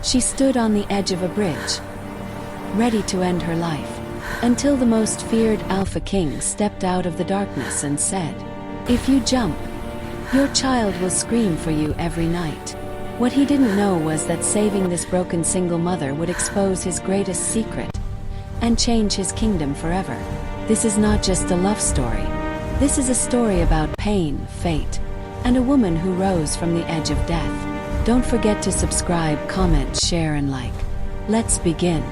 She stood on the edge of a bridge, ready to end her life, until the most feared Alpha King stepped out of the darkness and said, "If you jump, your child will scream for you every night." What he didn't know was that saving this broken single mother would expose his greatest secret and change his kingdom forever. This is not just a love story. This is a story about pain, fate, and a woman who rose from the edge of death. Don't forget to subscribe, comment, share, and like. Let's begin.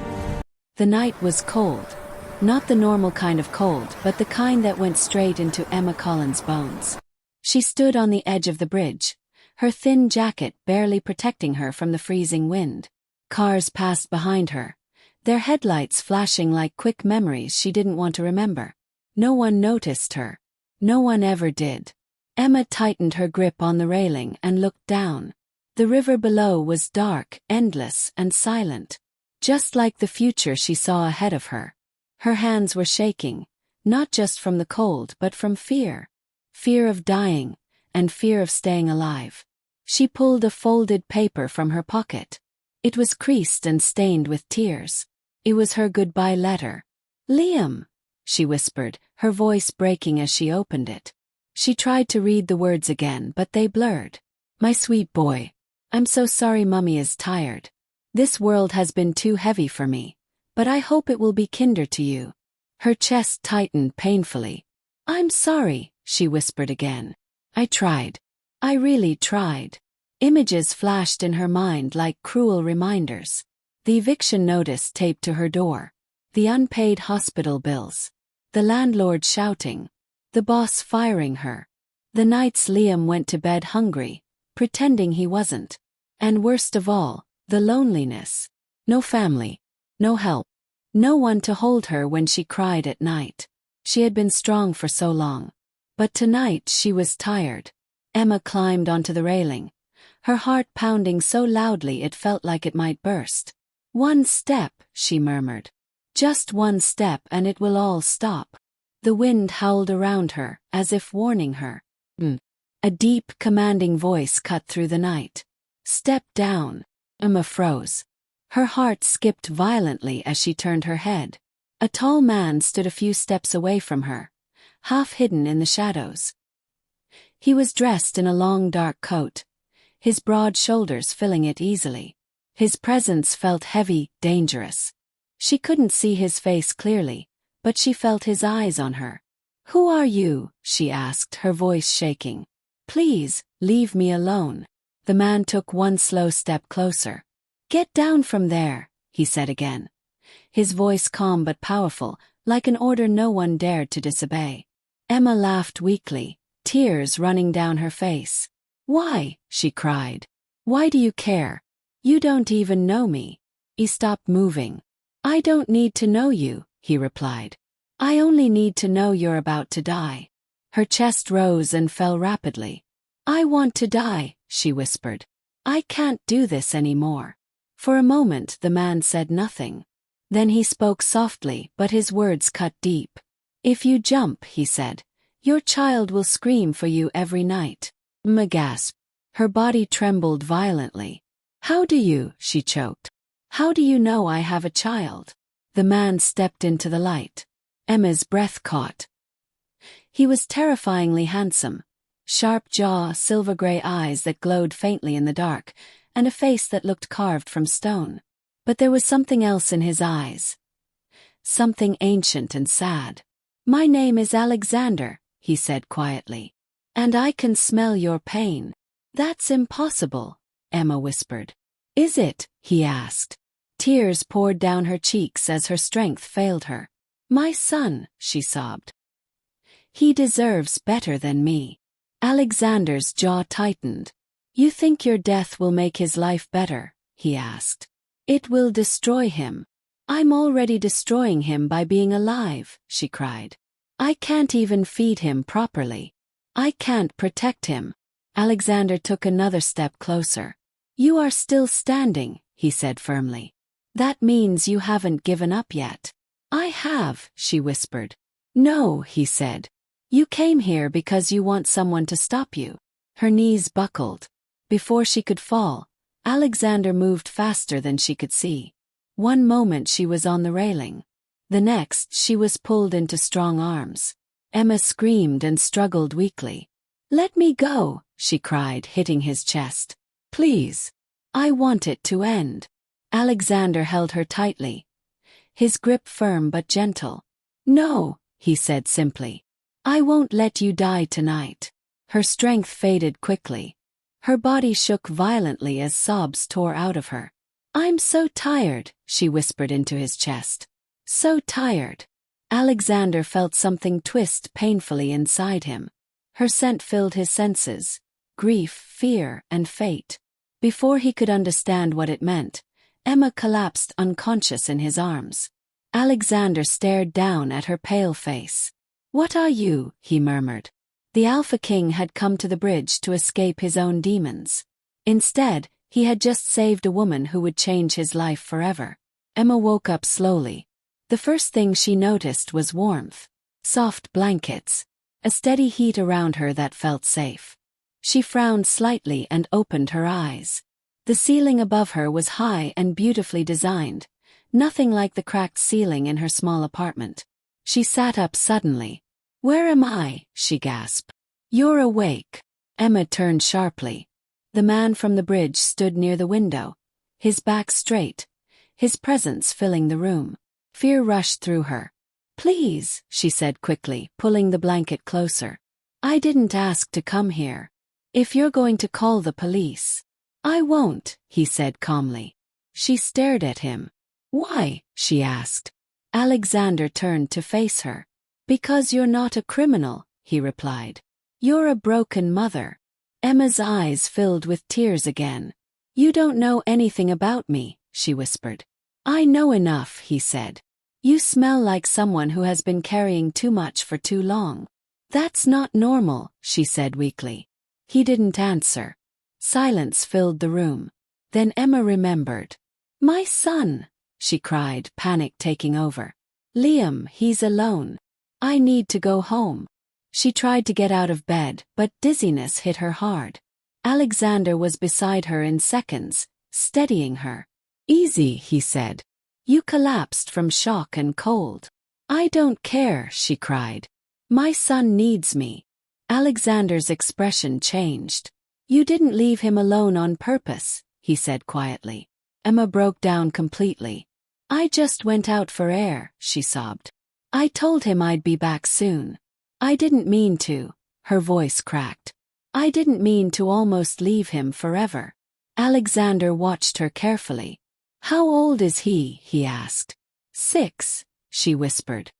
The night was cold. Not the normal kind of cold, but the kind that went straight into Emma Collins' bones. She stood on the edge of the bridge, her thin jacket barely protecting her from the freezing wind. Cars passed behind her, their headlights flashing like quick memories she didn't want to remember. No one noticed her. No one ever did. Emma tightened her grip on the railing and looked down. The river below was dark, endless, and silent, just like the future she saw ahead of her. Her hands were shaking, not just from the cold but from fear. Fear of dying, and fear of staying alive. She pulled a folded paper from her pocket. It was creased and stained with tears. It was her goodbye letter. "Liam," she whispered, her voice breaking as she opened it. She tried to read the words again, but they blurred. "My sweet boy, I'm so sorry Mummy is tired. This world has been too heavy for me, but I hope it will be kinder to you." Her chest tightened painfully. "I'm sorry," she whispered again. "I tried. I really tried." Images flashed in her mind like cruel reminders. The eviction notice taped to her door. The unpaid hospital bills. The landlord shouting. The boss firing her. The nights Liam went to bed hungry, pretending he wasn't. And worst of all, the loneliness. No family. No help. No one to hold her when she cried at night. She had been strong for so long. But tonight she was tired. Emma climbed onto the railing, her heart pounding so loudly it felt like it might burst. "One step," she murmured. "Just one step and it will all stop." The wind howled around her, as if warning her. A deep, commanding voice cut through the night. "Step down." Emma froze. Her heart skipped violently as she turned her head. A tall man stood a few steps away from her, half hidden in the shadows. He was dressed in a long dark coat, his broad shoulders filling it easily. His presence felt heavy, dangerous. She couldn't see his face clearly, but she felt his eyes on her. "Who are you?" she asked, her voice shaking. "Please, leave me alone." The man took one slow step closer. "Get down from there," he said again. His voice calm but powerful, like an order no one dared to disobey. Emma laughed weakly, tears running down her face. "Why?" she cried. "Why do you care? You don't even know me." He stopped moving. "I don't need to know you," he replied. "I only need to know you're about to die." Her chest rose and fell rapidly. "I want to die," she whispered. "I can't do this anymore." For a moment the man said nothing. Then he spoke softly, but his words cut deep. "If you jump," he said, "your child will scream for you every night." Emma gasped. Her body trembled violently. "How do you?" she choked. "How do you know I have a child?" The man stepped into the light. Emma's breath caught. He was terrifyingly handsome. Sharp jaw, silver-gray eyes that glowed faintly in the dark, and a face that looked carved from stone. But there was something else in his eyes. Something ancient and sad. "My name is Alexander," he said quietly. "And I can smell your pain." "That's impossible," Emma whispered. "Is it?" he asked. Tears poured down her cheeks as her strength failed her. "My son," she sobbed. "He deserves better than me." Alexander's jaw tightened. "You think your death will make his life better?" he asked. "It will destroy him." "I'm already destroying him by being alive," she cried. "I can't even feed him properly. I can't protect him." Alexander took another step closer. "You are still standing," he said firmly. "That means you haven't given up yet." "I have," she whispered. "No," he said. "You came here because you want someone to stop you." Her knees buckled. Before she could fall, Alexander moved faster than she could see. One moment she was on the railing. The next she was pulled into strong arms. Emma screamed and struggled weakly. "Let me go," she cried, hitting his chest. "Please. I want it to end." Alexander held her tightly, his grip firm but gentle. "No," he said simply. "I won't let you die tonight." Her strength faded quickly. Her body shook violently as sobs tore out of her. "I'm so tired," she whispered into his chest. "So tired." Alexander felt something twist painfully inside him. Her scent filled his senses, grief, fear, and fate. Before he could understand what it meant, Emma collapsed unconscious in his arms. Alexander stared down at her pale face. "What are you?" he murmured. The Alpha King had come to the bridge to escape his own demons. Instead, he had just saved a woman who would change his life forever. Emma woke up slowly. The first thing she noticed was warmth. Soft blankets. A steady heat around her that felt safe. She frowned slightly and opened her eyes. The ceiling above her was high and beautifully designed, nothing like the cracked ceiling in her small apartment. She sat up suddenly. "Where am I?" she gasped. "You're awake." Emma turned sharply. The man from the bridge stood near the window, his back straight, his presence filling the room. Fear rushed through her. "Please," she said quickly, pulling the blanket closer. "I didn't ask to come here. If you're going to call the police." "I won't," he said calmly. She stared at him. "Why?" she asked. Alexander turned to face her. "Because you're not a criminal," he replied. "You're a broken mother." Emma's eyes filled with tears again. "You don't know anything about me," she whispered. "I know enough," he said. "You smell like someone who has been carrying too much for too long." "That's not normal," she said weakly. He didn't answer. Silence filled the room. Then Emma remembered. "My son!" she cried, panic taking over. "Liam, he's alone. I need to go home." She tried to get out of bed, but dizziness hit her hard. Alexander was beside her in seconds, steadying her. "Easy," he said. "You collapsed from shock and cold." "I don't care," she cried. "My son needs me." Alexander's expression changed. "You didn't leave him alone on purpose," he said quietly. Emma broke down completely. "I just went out for air," she sobbed. "I told him I'd be back soon. I didn't mean to." Her voice cracked. "I didn't mean to almost leave him forever." Alexander watched her carefully. "How old is he?" he asked. 6, she whispered.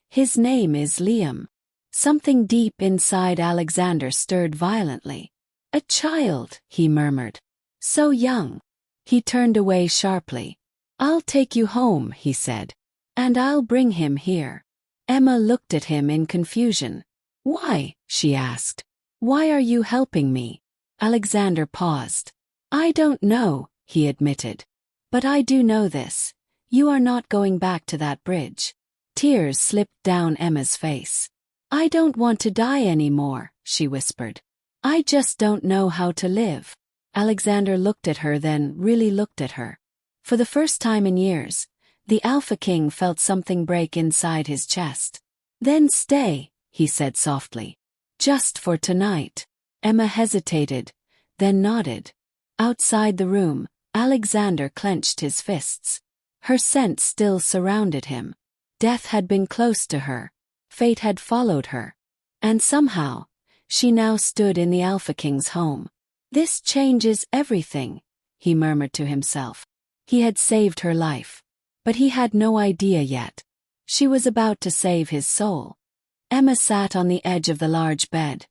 "His name is Liam." Something deep inside Alexander stirred violently. "A child," he murmured. "So young." He turned away sharply. "I'll take you home," he said. "And I'll bring him here." Emma looked at him in confusion. "Why?" she asked. "Why are you helping me?" Alexander paused. "I don't know," he admitted. "But I do know this. You are not going back to that bridge." Tears slipped down Emma's face. "I don't want to die anymore," she whispered. "I just don't know how to live." Alexander looked at her, then really looked at her. For the first time in years, the Alpha King felt something break inside his chest. "Then stay," he said softly. "Just for tonight." Emma hesitated, then nodded. Outside the room, Alexander clenched his fists. Her scent still surrounded him. Death had been close to her. Fate had followed her. And somehow, she now stood in the Alpha King's home. "This changes everything," he murmured to himself. He had saved her life. But he had no idea yet. She was about to save his soul. Emma sat on the edge of the large bed,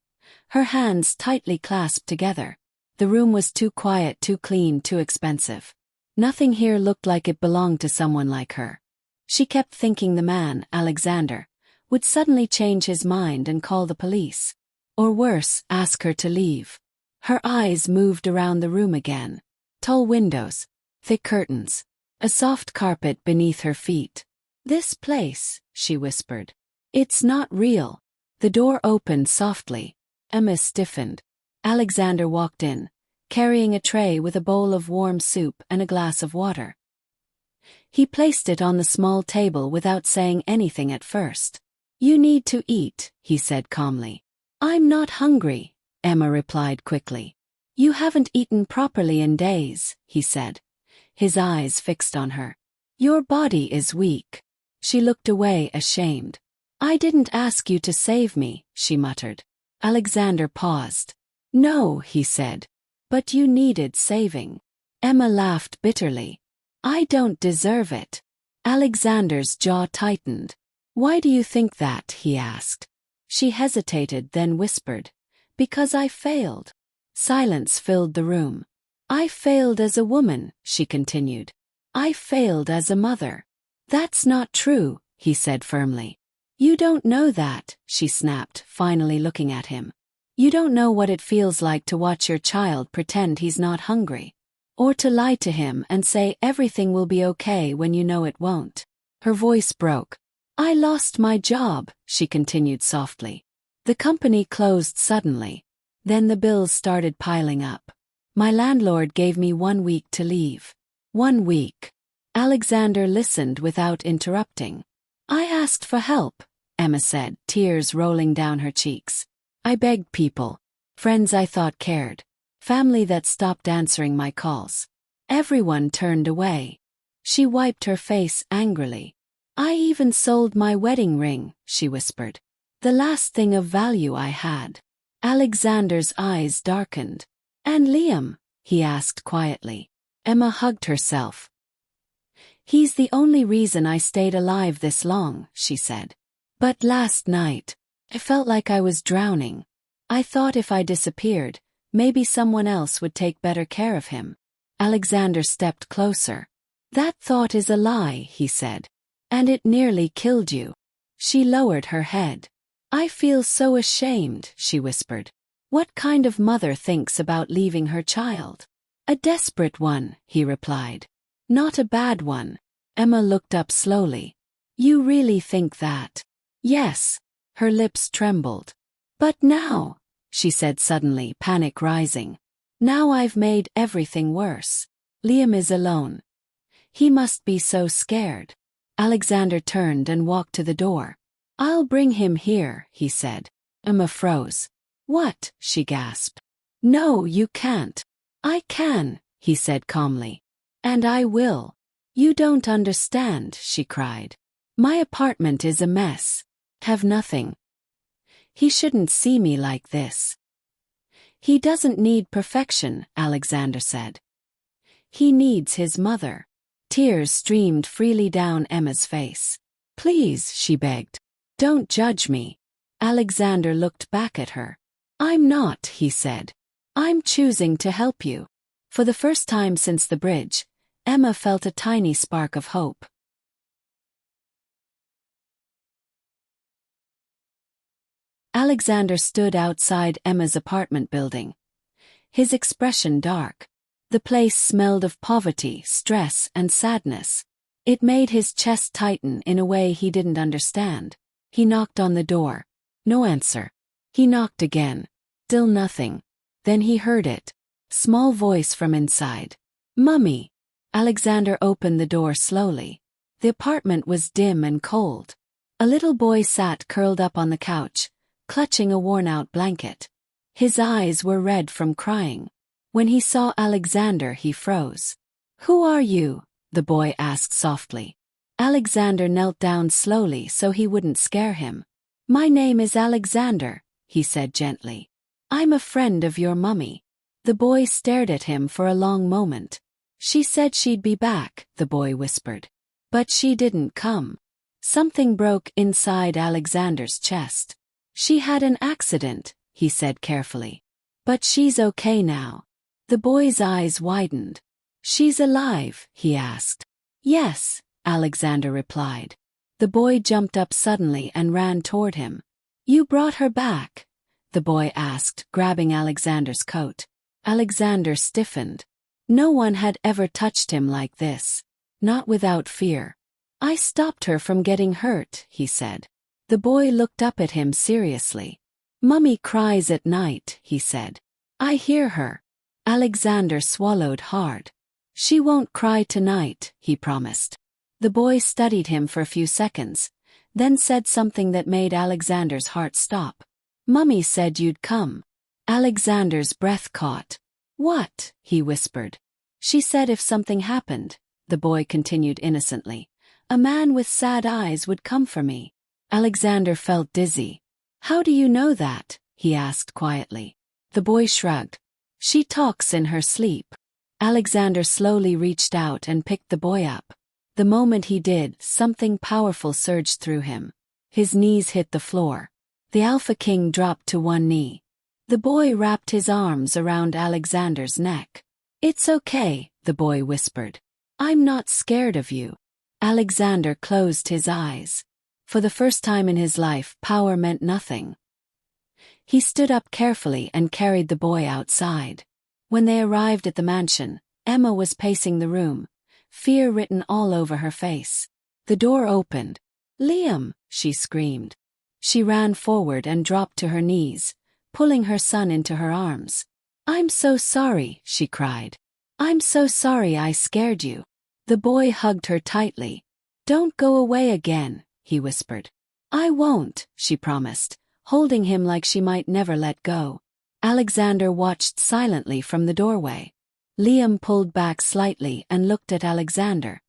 her hands tightly clasped together. The room was too quiet, too clean, too expensive. Nothing here looked like it belonged to someone like her. She kept thinking the man, Alexander, would suddenly change his mind and call the police. Or worse, ask her to leave. Her eyes moved around the room again. Tall windows, thick curtains, a soft carpet beneath her feet. "This place," she whispered. "It's not real." The door opened softly. Emma stiffened. Alexander walked in, carrying a tray with a bowl of warm soup and a glass of water. He placed it on the small table without saying anything at first. "You need to eat," he said calmly. "I'm not hungry," Emma replied quickly. "You haven't eaten properly in days," he said, his eyes fixed on her. "Your body is weak." She looked away, ashamed. "I didn't ask you to save me," she muttered. Alexander paused. "No," he said. "But you needed saving." Emma laughed bitterly. "I don't deserve it." Alexander's jaw tightened. "Why do you think that?" he asked. She hesitated, then whispered, "Because I failed." Silence filled the room. "I failed as a woman," she continued. "I failed as a mother." "That's not true," he said firmly. "You don't know that," she snapped, finally looking at him. "You don't know what it feels like to watch your child pretend he's not hungry. Or to lie to him and say everything will be okay when you know it won't." Her voice broke. "I lost my job," she continued softly. "The company closed suddenly. Then the bills started piling up. My landlord gave me 1 week to leave." 1 week. Alexander listened without interrupting. "I asked for help," Emma said, tears rolling down her cheeks. "I begged people. Friends I thought cared. Family that stopped answering my calls. Everyone turned away." She wiped her face angrily. "I even sold my wedding ring," she whispered. "The last thing of value I had." Alexander's eyes darkened. "And Liam?" he asked quietly. Emma hugged herself. "He's the only reason I stayed alive this long," she said. "But last night, I felt like I was drowning. I thought if I disappeared, maybe someone else would take better care of him." Alexander stepped closer. "That thought is a lie," he said. "And it nearly killed you." She lowered her head. "I feel so ashamed," she whispered. "What kind of mother thinks about leaving her child?" "A desperate one," he replied. "Not a bad one." Emma looked up slowly. "You really think that?" "Yes." Her lips trembled. "But now," she said suddenly, panic rising. "Now I've made everything worse. Liam is alone. He must be so scared." Alexander turned and walked to the door. "I'll bring him here," he said. Emma froze. "What?" she gasped. "No, you can't." "I can," he said calmly. "And I will." "You don't understand," she cried. "My apartment is a mess. Have nothing. He shouldn't see me like this." "He doesn't need perfection," Alexander said. "He needs his mother." Tears streamed freely down Emma's face. "Please," she begged. "Don't judge me." Alexander looked back at her. "I'm not," he said. "I'm choosing to help you." For the first time since the bridge, Emma felt a tiny spark of hope. Alexander stood outside Emma's apartment building, his expression dark. The place smelled of poverty, stress, and sadness. It made his chest tighten in a way he didn't understand. He knocked on the door. No answer. He knocked again. Still nothing. Then he heard it. Small voice from inside. "Mummy." Alexander opened the door slowly. The apartment was dim and cold. A little boy sat curled up on the couch, clutching a worn-out blanket. His eyes were red from crying. When he saw Alexander, he froze. "Who are you?" the boy asked softly. Alexander knelt down slowly so he wouldn't scare him. "My name is Alexander," he said gently. "I'm a friend of your mummy." The boy stared at him for a long moment. "She said she'd be back," the boy whispered. "But she didn't come." Something broke inside Alexander's chest. "She had an accident," he said carefully. "But she's okay now." The boy's eyes widened. "She's alive?" he asked. "Yes," Alexander replied. The boy jumped up suddenly and ran toward him. "You brought her back?" the boy asked, grabbing Alexander's coat. Alexander stiffened. No one had ever touched him like this. Not without fear. "I stopped her from getting hurt," he said. The boy looked up at him seriously. "Mummy cries at night," he said. "I hear her." Alexander swallowed hard. She won't cry tonight, he promised. The boy studied him for a few seconds, then said something that made Alexander's heart stop. Mummy said you'd come. Alexander's breath caught. What? He whispered. She said if something happened, the boy continued innocently, a man with sad eyes would come for me. Alexander felt dizzy. How do you know that? He asked quietly. The boy shrugged. She talks in her sleep. Alexander slowly reached out and picked the boy up. The moment he did, something powerful surged through him. His knees hit the floor. The Alpha King dropped to one knee. The boy wrapped his arms around Alexander's neck. It's okay, the boy whispered. I'm not scared of you. Alexander closed his eyes. For the first time in his life, power meant nothing. He stood up carefully and carried the boy outside. When they arrived at the mansion, Emma was pacing the room, fear written all over her face. The door opened. Liam, she screamed. She ran forward and dropped to her knees, pulling her son into her arms. I'm so sorry, she cried. I'm so sorry I scared you. The boy hugged her tightly. Don't go away again, he whispered. I won't, she promised, holding him like she might never let go. Alexander watched silently from the doorway. Liam pulled back slightly and looked at Alexander.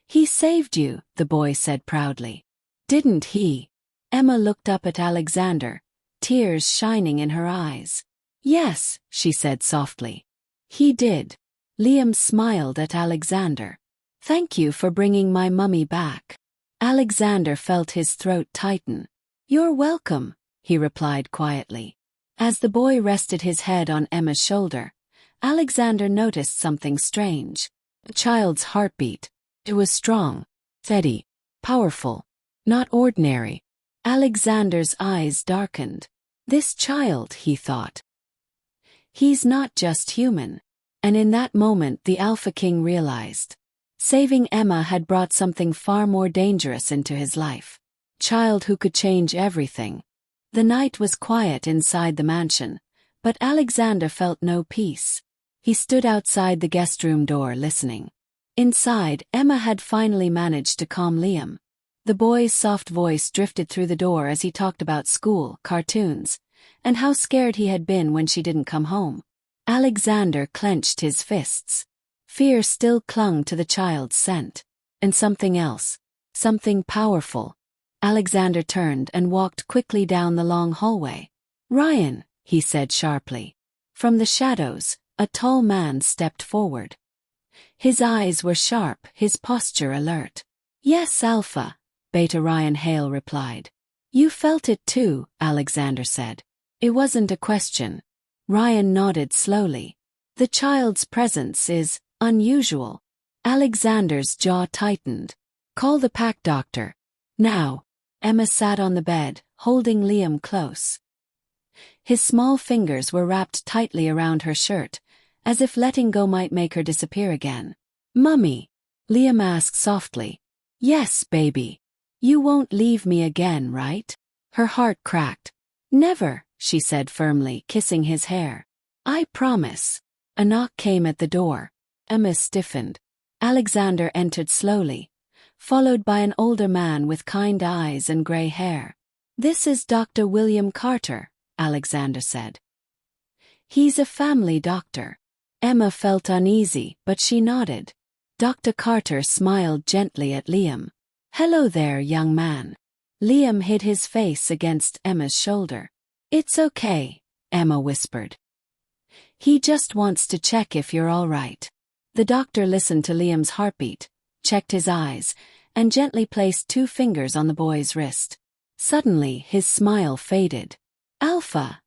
He saved you, the boy said proudly. Didn't he? Emma looked up at Alexander, tears shining in her eyes. Yes, she said softly. He did. Liam smiled at Alexander. Thank you for bringing my mummy back. Alexander felt his throat tighten. You're welcome, he replied quietly. As the boy rested his head on Emma's shoulder, Alexander noticed something strange. The child's heartbeat. It was strong, steady, powerful, not ordinary. Alexander's eyes darkened. This child, he thought. He's not just human. And in that moment the Alpha King realized. Saving Emma had brought something far more dangerous into his life. Child who could change everything. The night was quiet inside the mansion, but Alexander felt no peace. He stood outside the guest room door listening. Inside, Emma had finally managed to calm Liam. The boy's soft voice drifted through the door as he talked about school, cartoons, and how scared he had been when she didn't come home. Alexander clenched his fists. Fear still clung to the child's scent. And something else. Something powerful. Alexander turned and walked quickly down the long hallway. Ryan, he said sharply. From the shadows, a tall man stepped forward. His eyes were sharp, his posture alert. Yes, Alpha, Beta Ryan Hale replied. You felt it too, Alexander said. It wasn't a question. Ryan nodded slowly. The child's presence is unusual. Alexander's jaw tightened. Call the pack doctor. Now. Emma sat on the bed, holding Liam close. His small fingers were wrapped tightly around her shirt, as if letting go might make her disappear again. Mummy, Liam asked softly. Yes, baby. You won't leave me again, right? Her heart cracked. Never, she said firmly, kissing his hair. I promise. A knock came at the door. Emma stiffened. Alexander entered slowly, followed by an older man with kind eyes and gray hair. This is Dr. William Carter, Alexander said. He's a family doctor. Emma felt uneasy, but she nodded. Dr. Carter smiled gently at Liam. Hello there, young man. Liam hid his face against Emma's shoulder. It's okay, Emma whispered. He just wants to check if you're all right. The doctor listened to Liam's heartbeat, checked his eyes, and gently placed 2 fingers on the boy's wrist. Suddenly, his smile faded. Alpha,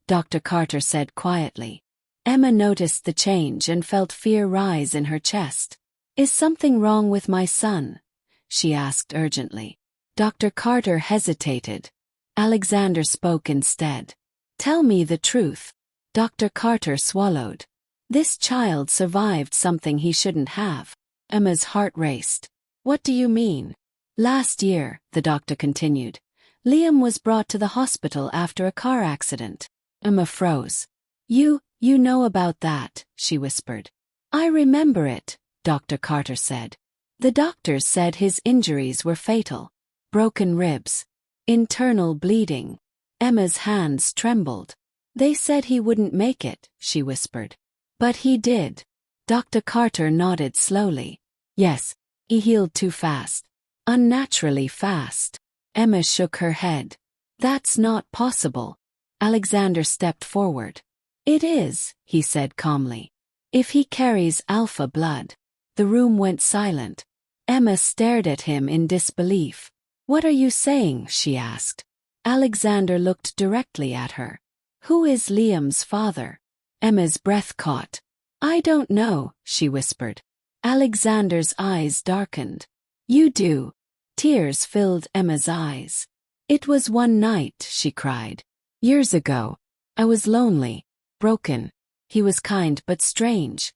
Dr. Carter said quietly. Emma noticed the change and felt fear rise in her chest. Is something wrong with my son? She asked urgently. Dr. Carter hesitated. Alexander spoke instead. Tell me the truth. Dr. Carter swallowed. This child survived something he shouldn't have. Emma's heart raced. What do you mean? Last year, the doctor continued, Liam was brought to the hospital after a car accident. Emma froze. You, You know about that, she whispered. I remember it, Dr. Carter said. The doctors said his injuries were fatal. Broken ribs. Internal bleeding. Emma's hands trembled. They said he wouldn't make it, she whispered. But he did. Dr. Carter nodded slowly. Yes, he healed too fast. Unnaturally fast. Emma shook her head. That's not possible. Alexander stepped forward. It is, he said calmly. If he carries alpha blood. The room went silent. Emma stared at him in disbelief. What are you saying? She asked. Alexander looked directly at her. Who is Liam's father? Emma's breath caught. I don't know, she whispered. Alexander's eyes darkened. You do. Tears filled Emma's eyes. It was one night, she cried. Years ago. I was lonely, broken. He was kind but strange.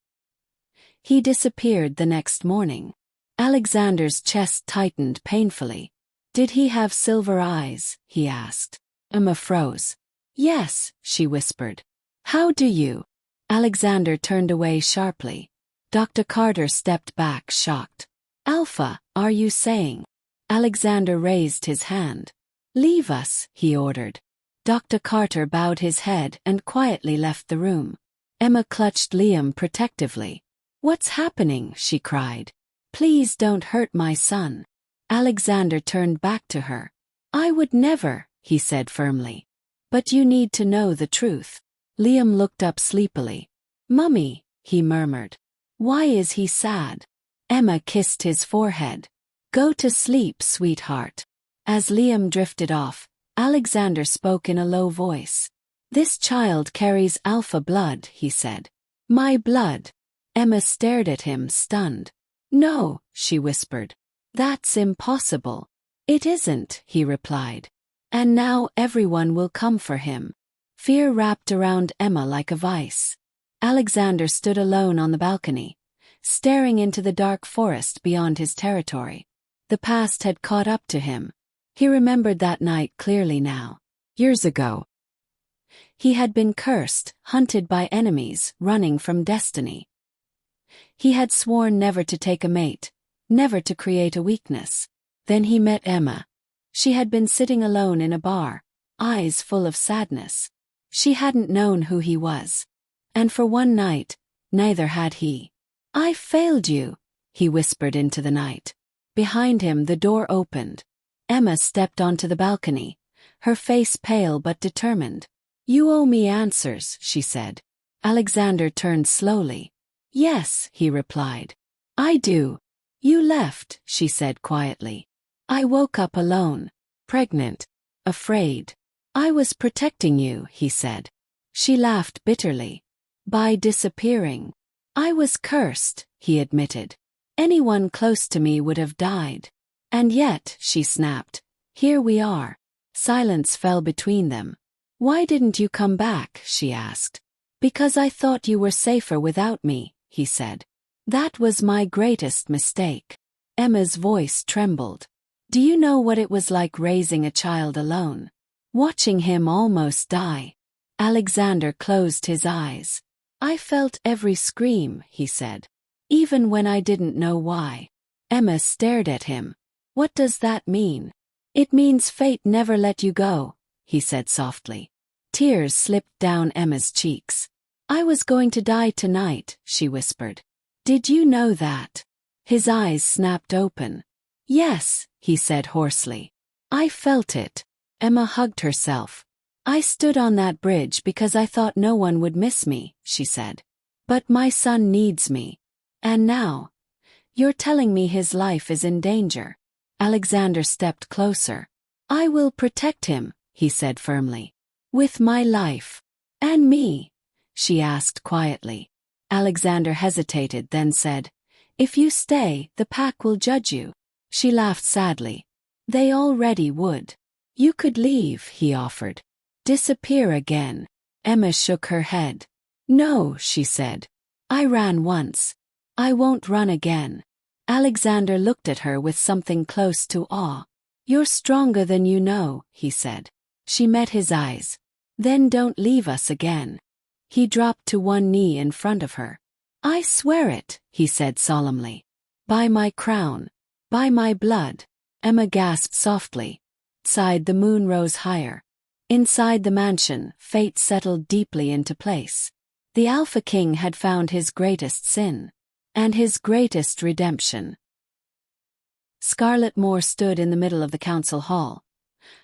He disappeared the next morning. Alexander's chest tightened painfully. Did he have silver eyes? He asked. Emma froze. Yes, she whispered. How do you? Alexander turned away sharply. Dr. Carter stepped back, shocked. Alpha, are you saying? Alexander raised his hand. Leave us, he ordered. Dr. Carter bowed his head and quietly left the room. Emma clutched Liam protectively. What's happening? She cried. Please don't hurt my son. Alexander turned back to her. I would never, he said firmly. But you need to know the truth. Liam looked up sleepily. Mummy, he murmured. Why is he sad? Emma kissed his forehead. Go to sleep, sweetheart. As Liam drifted off, Alexander spoke in a low voice. This child carries alpha blood, he said. My blood. Emma stared at him, stunned. No, she whispered. That's impossible. It isn't, he replied. And now everyone will come for him. Fear wrapped around Emma like a vice. Alexander stood alone on the balcony, staring into the dark forest beyond his territory. The past had caught up to him. He remembered that night clearly now. Years ago. He had been cursed, hunted by enemies, running from destiny. He had sworn never to take a mate, never to create a weakness. Then he met Emma. She had been sitting alone in a bar, eyes full of sadness. She hadn't known who he was. And for one night, neither had he. I failed you, he whispered into the night. Behind him the door opened. Emma stepped onto the balcony, her face pale but determined. You owe me answers, she said. Alexander turned slowly. Yes, he replied. I do. You left, she said quietly. I woke up alone, pregnant, afraid. I was protecting you, he said. She laughed bitterly. By disappearing. I was cursed, he admitted. Anyone close to me would have died. And yet, she snapped, here we are. Silence fell between them. Why didn't you come back? She asked. Because I thought you were safer without me, he said. That was my greatest mistake. Emma's voice trembled. Do you know what it was like raising a child alone? Watching him almost die. Alexander closed his eyes. I felt every scream, he said. Even when I didn't know why. Emma stared at him. What does that mean? It means fate never let you go, he said softly. Tears slipped down Emma's cheeks. I was going to die tonight, she whispered. Did you know that? His eyes snapped open. Yes, he said hoarsely. I felt it. Emma hugged herself. I stood on that bridge because I thought no one would miss me, she said. But my son needs me. And now? You're telling me his life is in danger. Alexander stepped closer. I will protect him, he said firmly. With my life. And me? She asked quietly. Alexander hesitated, then said, If you stay, the pack will judge you. She laughed sadly. They already would. You could leave, he offered. Disappear again. Emma shook her head. No, she said. I ran once. I won't run again. Alexander looked at her with something close to awe. You're stronger than you know, he said. She met his eyes. Then don't leave us again. He dropped to one knee in front of her. "I swear it," he said solemnly. "By my crown. By my blood." Emma gasped softly. Outside, the moon rose higher. Inside the mansion, fate settled deeply into place. The Alpha King had found his greatest sin. And his greatest redemption. Scarlet Moore stood in the middle of the council hall,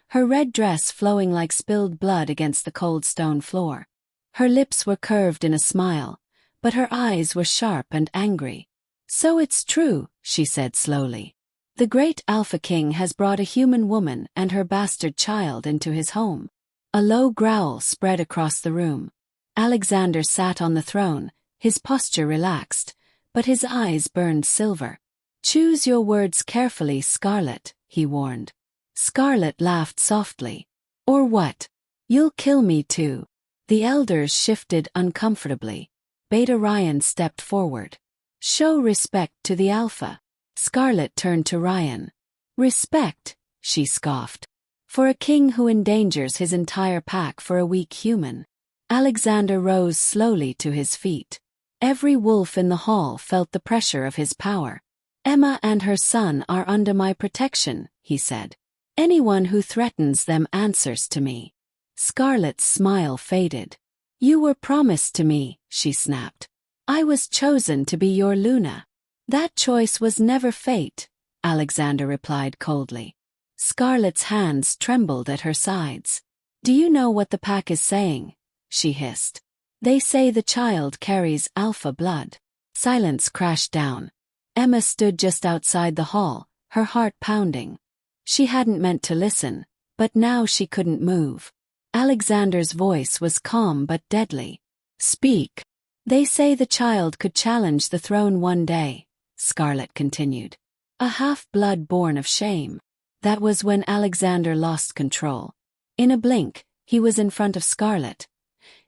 her red dress flowing like spilled blood against the cold stone floor. Her lips were curved in a smile, but her eyes were sharp and angry. "So it's true," she said slowly. "The great Alpha King has brought a human woman and her bastard child into his home." A low growl spread across the room. Alexander sat on the throne, his posture relaxed, but his eyes burned silver. "Choose your words carefully, Scarlet," he warned. Scarlet laughed softly. "Or what? You'll kill me too." The elders shifted uncomfortably. Beta Ryan stepped forward. "Show respect to the Alpha." Scarlet turned to Ryan. "Respect?" she scoffed. "For a king who endangers his entire pack for a weak human." Alexander rose slowly to his feet. Every wolf in the hall felt the pressure of his power. "Emma and her son are under my protection," he said. "Anyone who threatens them answers to me." Scarlet's smile faded. "You were promised to me," she snapped. "I was chosen to be your Luna." "That choice was never fate," Alexander replied coldly. Scarlet's hands trembled at her sides. "Do you know what the pack is saying?" she hissed. "They say the child carries alpha blood." Silence crashed down. Emma stood just outside the hall, her heart pounding. She hadn't meant to listen, but now she couldn't move. Alexander's voice was calm but deadly. "Speak." "They say the child could challenge the throne one day," Scarlet continued. "A half-blood born of shame." That was when Alexander lost control. In a blink, he was in front of Scarlet,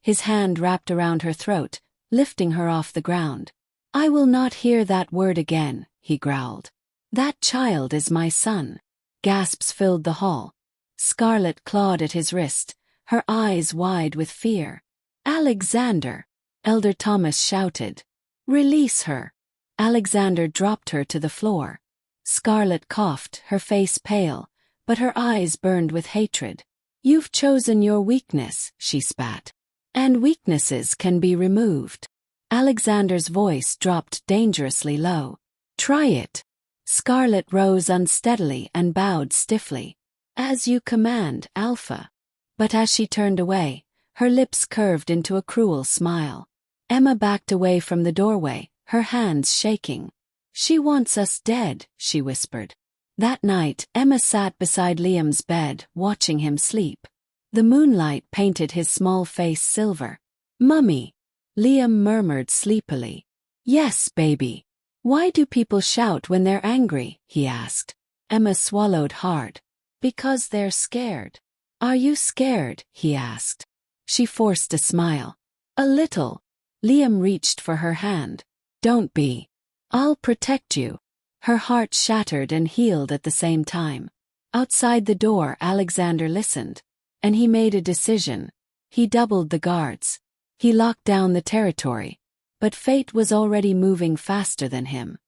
his hand wrapped around her throat, lifting her off the ground. "I will not hear that word again," he growled. "That child is my son." Gasps filled the hall. Scarlet clawed at his wrist, her eyes wide with fear. "Alexander!" Elder Thomas shouted. "Release her!" Alexander dropped her to the floor. Scarlet coughed, her face pale, but her eyes burned with hatred. "You've chosen your weakness," she spat. "And weaknesses can be removed." Alexander's voice dropped dangerously low. "Try it." Scarlet rose unsteadily and bowed stiffly. "As you command, Alpha." But as she turned away, her lips curved into a cruel smile. Emma backed away from the doorway, her hands shaking. "She wants us dead," she whispered. That night, Emma sat beside Liam's bed, watching him sleep. The moonlight painted his small face silver. "Mummy," Liam murmured sleepily. "Yes, baby." "Why do people shout when they're angry?" he asked. Emma swallowed hard. "Because they're scared." "Are you scared?" he asked. She forced a smile. "A little." Liam reached for her hand. "Don't be. I'll protect you." Her heart shattered and healed at the same time. Outside the door, Alexander listened. And he made a decision. He doubled the guards. He locked down the territory. But fate was already moving faster than him.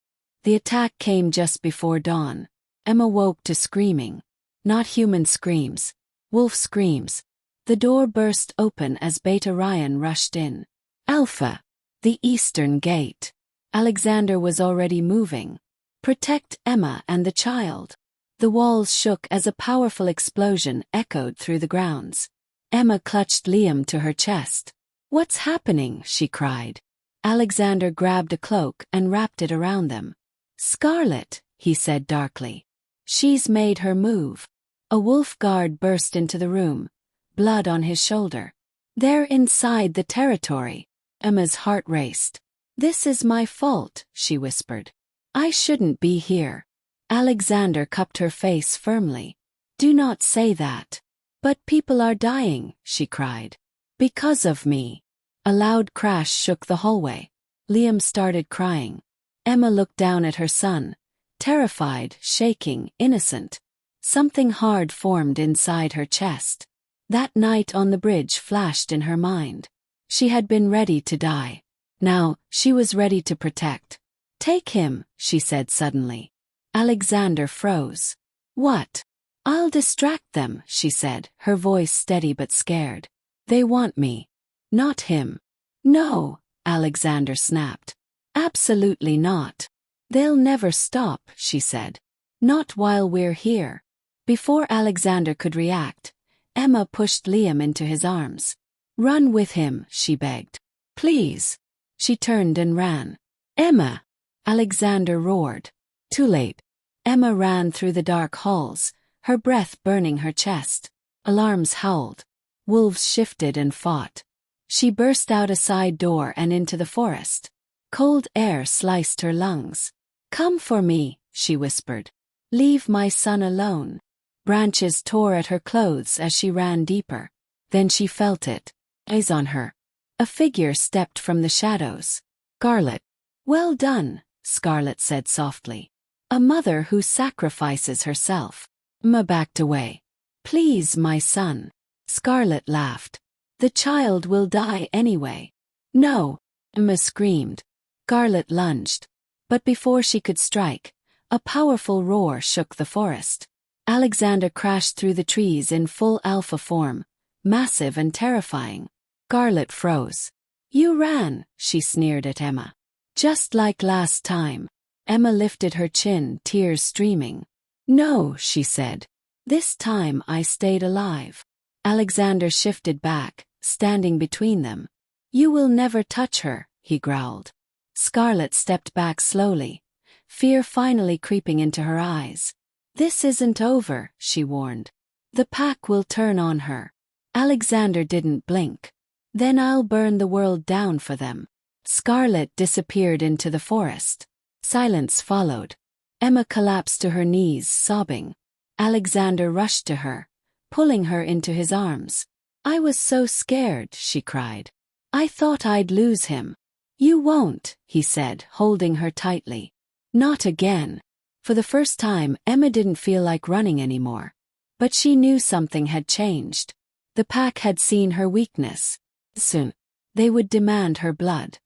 The attack came just before dawn. Emma woke to screaming. Not human screams. Wolf screams. The door burst open as Beta Ryan rushed in. "Alpha!" The eastern gate. Alexander was already moving. "Protect Emma and the child." The walls shook as a powerful explosion echoed through the grounds. Emma clutched Liam to her chest. "What's happening?" she cried. Alexander grabbed a cloak and wrapped it around them. "Scarlet," he said darkly. "She's made her move." A wolf guard burst into the room, blood on his shoulder. "They're inside the territory." Emma's heart raced. "This is my fault," she whispered. "I shouldn't be here." Alexander cupped her face firmly. "Do not say that." "But people are dying," she cried. "Because of me." A loud crash shook the hallway. Liam started crying. Emma looked down at her son, terrified, shaking, innocent. Something hard formed inside her chest. That night on the bridge flashed in her mind. She had been ready to die. Now, she was ready to protect. "Take him," she said suddenly. Alexander froze. "What?" "I'll distract them," she said, her voice steady but scared. "They want me. Not him." "No," Alexander snapped. "Absolutely not. They'll never stop," she said. "Not while we're here." Before Alexander could react, Emma pushed Liam into his arms. "Run with him," she begged. "Please." She turned and ran. "Emma!" Alexander roared. Too late. Emma ran through the dark halls, her breath burning her chest. Alarms howled. Wolves shifted and fought. She burst out a side door and into the forest. Cold air sliced her lungs. "Come for me," she whispered. "Leave my son alone." Branches tore at her clothes as she ran deeper. Then she felt it. Eyes on her. A figure stepped from the shadows. "Scarlet." "Well done," Scarlet said softly. "A mother who sacrifices herself." Emma backed away. "Please, my son." Scarlet laughed. "The child will die anyway." "No," Emma screamed. Scarlet lunged. But before she could strike, a powerful roar shook the forest. Alexander crashed through the trees in full alpha form, massive and terrifying. Scarlet froze. "You ran," she sneered at Emma. "Just like last time." Emma lifted her chin, tears streaming. "No," she said. "This time I stayed alive." Alexander shifted back, standing between them. "You will never touch her," he growled. Scarlet stepped back slowly, fear finally creeping into her eyes. "This isn't over," she warned. "The pack will turn on her." Alexander didn't blink. "Then I'll burn the world down for them." Scarlet disappeared into the forest. Silence followed. Emma collapsed to her knees, sobbing. Alexander rushed to her, pulling her into his arms. "I was so scared," she cried. "I thought I'd lose him." "You won't," he said, holding her tightly. "Not again." For the first time, Emma didn't feel like running anymore. But she knew something had changed. The pack had seen her weakness. Soon, they would demand her blood.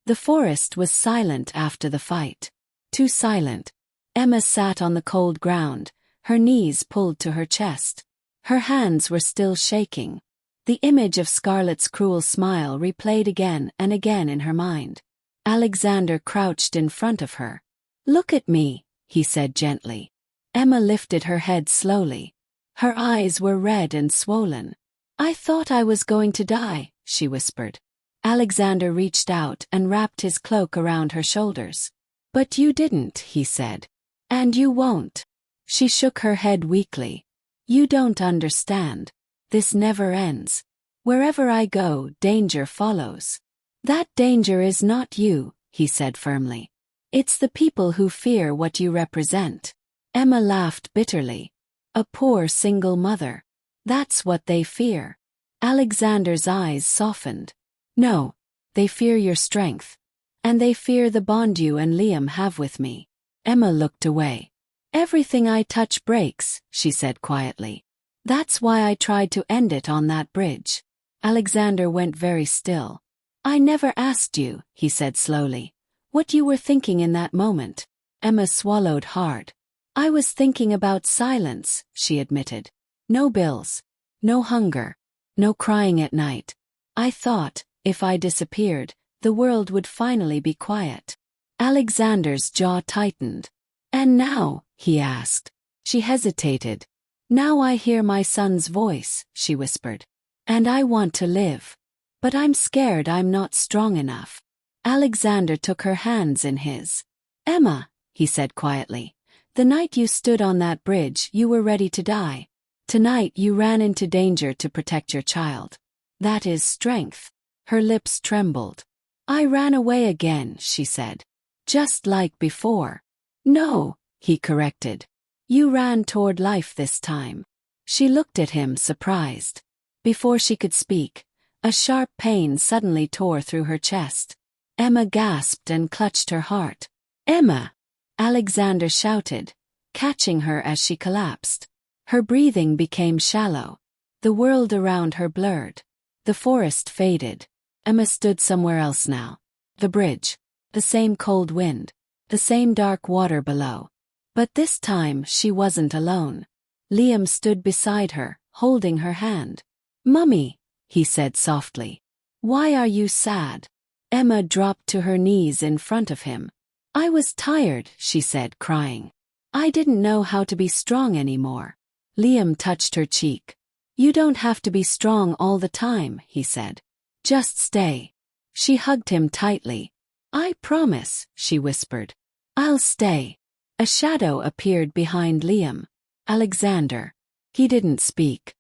The forest was silent after the fight. Too silent. Emma sat on the cold ground, her knees pulled to her chest. Her hands were still shaking. The image of Scarlet's cruel smile replayed again and again in her mind. Alexander crouched in front of her. "Look at me," he said gently. Emma lifted her head slowly. Her eyes were red and swollen. "I thought I was going to die," she whispered. Alexander reached out and wrapped his cloak around her shoulders. "But you didn't," he said. "And you won't." She shook her head weakly. "You don't understand. This never ends. Wherever I go, danger follows." "That danger is not you," he said firmly. "It's the people who fear what you represent." Emma laughed bitterly. "A poor single mother. That's what they fear." Alexander's eyes softened. "No, they fear your strength. And they fear the bond you and Liam have with me." Emma looked away. "Everything I touch breaks," she said quietly. "That's why I tried to end it on that bridge." Alexander went very still. "I never asked you," he said slowly, "what you were thinking in that moment." Emma swallowed hard. "I was thinking about silence," she admitted. "No bills. No hunger. No crying at night. I thought, if I disappeared, the world would finally be quiet." Alexander's jaw tightened. "And now?" he asked. She hesitated. "Now I hear my son's voice," she whispered. "And I want to live. But I'm scared I'm not strong enough." Alexander took her hands in his. "Emma," he said quietly, "the night you stood on that bridge, you were ready to die. Tonight you ran into danger to protect your child. That is strength." Her lips trembled. "I ran away again," she said. "Just like before." "No," he corrected. "You ran toward life this time." She looked at him, surprised. Before she could speak, a sharp pain suddenly tore through her chest. Emma gasped and clutched her heart. "Emma!" Alexander shouted, catching her as she collapsed. Her breathing became shallow. The world around her blurred. The forest faded. Emma stood somewhere else now. The bridge. The same cold wind. The same dark water below. But this time she wasn't alone. Liam stood beside her, holding her hand. "Mummy," he said softly. "Why are you sad?" Emma dropped to her knees in front of him. "I was tired," she said, crying. "I didn't know how to be strong anymore." Liam touched her cheek. "You don't have to be strong all the time," he said. "Just stay." She hugged him tightly. "I promise," she whispered. "I'll stay." A shadow appeared behind Liam. Alexander. He didn't speak.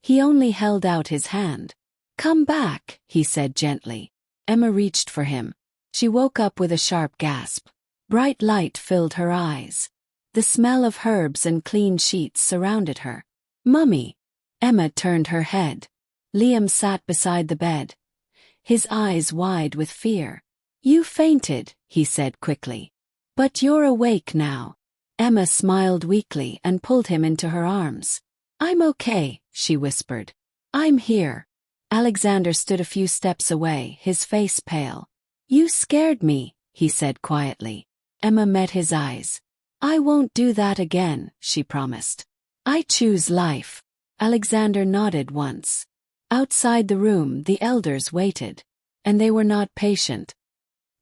He only held out his hand. "Come back," he said gently. Emma reached for him. She woke up with a sharp gasp. Bright light filled her eyes. The smell of herbs and clean sheets surrounded her. "Mummy." Emma turned her head. Liam sat beside the bed, his eyes wide with fear. "You fainted," he said quickly. "But you're awake now." Emma smiled weakly and pulled him into her arms. "I'm okay," she whispered. "I'm here." Alexander stood a few steps away, his face pale. "You scared me," he said quietly. Emma met his eyes. "I won't do that again," she promised. "I choose life." Alexander nodded once. Outside the room the elders waited. And they were not patient.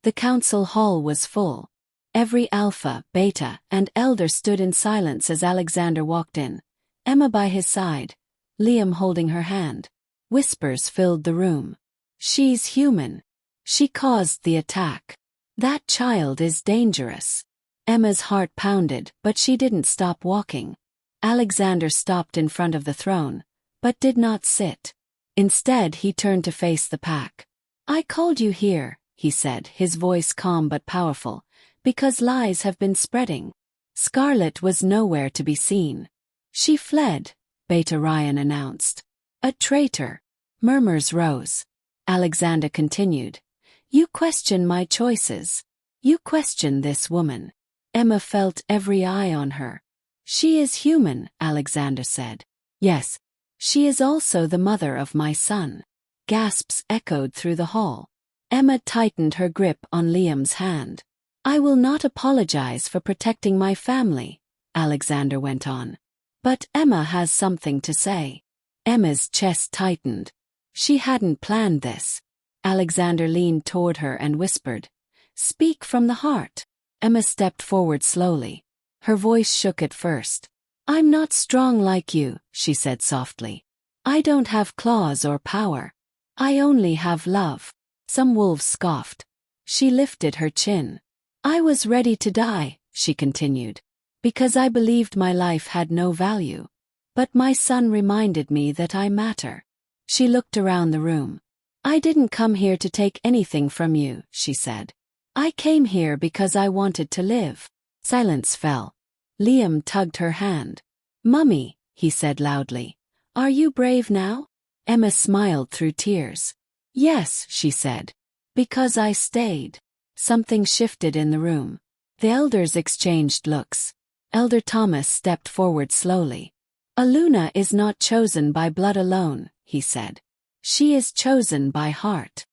The council hall was full. Every alpha, beta, and elder stood in silence as Alexander walked in, Emma by his side, Liam holding her hand. Whispers filled the room. "She's human. She caused the attack. That child is dangerous." Emma's heart pounded, but she didn't stop walking. Alexander stopped in front of the throne, but did not sit. Instead he turned to face the pack. "I called you here," he said, his voice calm but powerful, "because lies have been spreading." Scarlet was nowhere to be seen. "She fled," Beta Ryan announced. "A traitor." Murmurs rose. Alexander continued. "You question my choices. You question this woman." Emma felt every eye on her. "She is human," Alexander said. "Yes. She is also the mother of my son." Gasps echoed through the hall. Emma tightened her grip on Liam's hand. "I will not apologize for protecting my family," Alexander went on. "But Emma has something to say." Emma's chest tightened. She hadn't planned this. Alexander leaned toward her and whispered, "Speak from the heart." Emma stepped forward slowly. Her voice shook at first. "I'm not strong like you," she said softly. "I don't have claws or power. I only have love." Some wolves scoffed. She lifted her chin. "I was ready to die," she continued, "because I believed my life had no value. But my son reminded me that I matter." She looked around the room. "I didn't come here to take anything from you," she said. "I came here because I wanted to live." Silence fell. Liam tugged her hand. "Mummy," he said loudly, "are you brave now?" Emma smiled through tears. "Yes," she said, "because I stayed." Something shifted in the room. The elders exchanged looks. Elder Thomas stepped forward slowly. "A Luna is not chosen by blood alone," he said. "She is chosen by heart."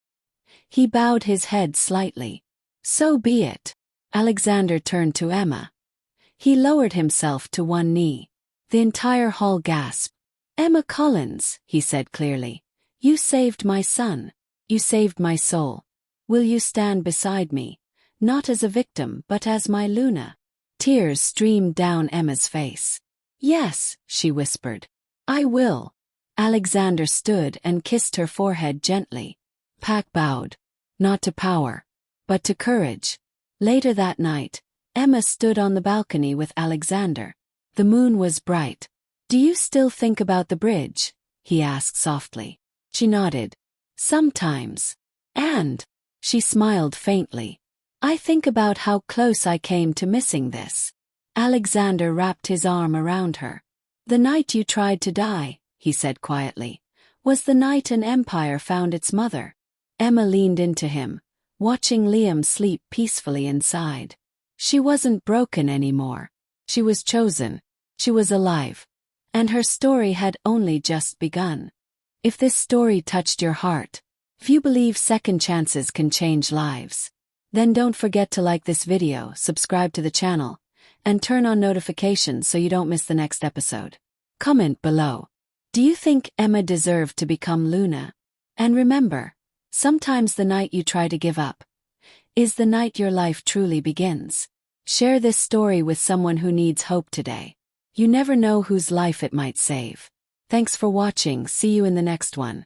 He bowed his head slightly. "So be it." Alexander turned to Emma. He lowered himself to one knee. The entire hall gasped. "Emma Collins," he said clearly, "you saved my son. You saved my soul. Will you stand beside me, not as a victim but as my Luna?" Tears streamed down Emma's face. "Yes," she whispered. "I will." Alexander stood and kissed her forehead gently. Pack bowed. Not to power, but to courage. Later that night, Emma stood on the balcony with Alexander. The moon was bright. "Do you still think about the bridge?" he asked softly. She nodded. "Sometimes." "And?" She smiled faintly. "I think about how close I came to missing this." Alexander wrapped his arm around her. "The night you tried to die," he said quietly, "was the night an empire found its mother." Emma leaned into him, watching Liam sleep peacefully inside. She wasn't broken anymore. She was chosen. She was alive. And her story had only just begun. If this story touched your heart, If you believe second chances can change lives, then don't forget to like this video, subscribe to the channel, and turn on notifications so you don't miss the next episode. Comment below. Do you think Emma deserved to become Luna? And remember, sometimes the night you try to give up is the night your life truly begins. Share this story with someone who needs hope today. You never know whose life it might save. Thanks for watching. See you in the next one.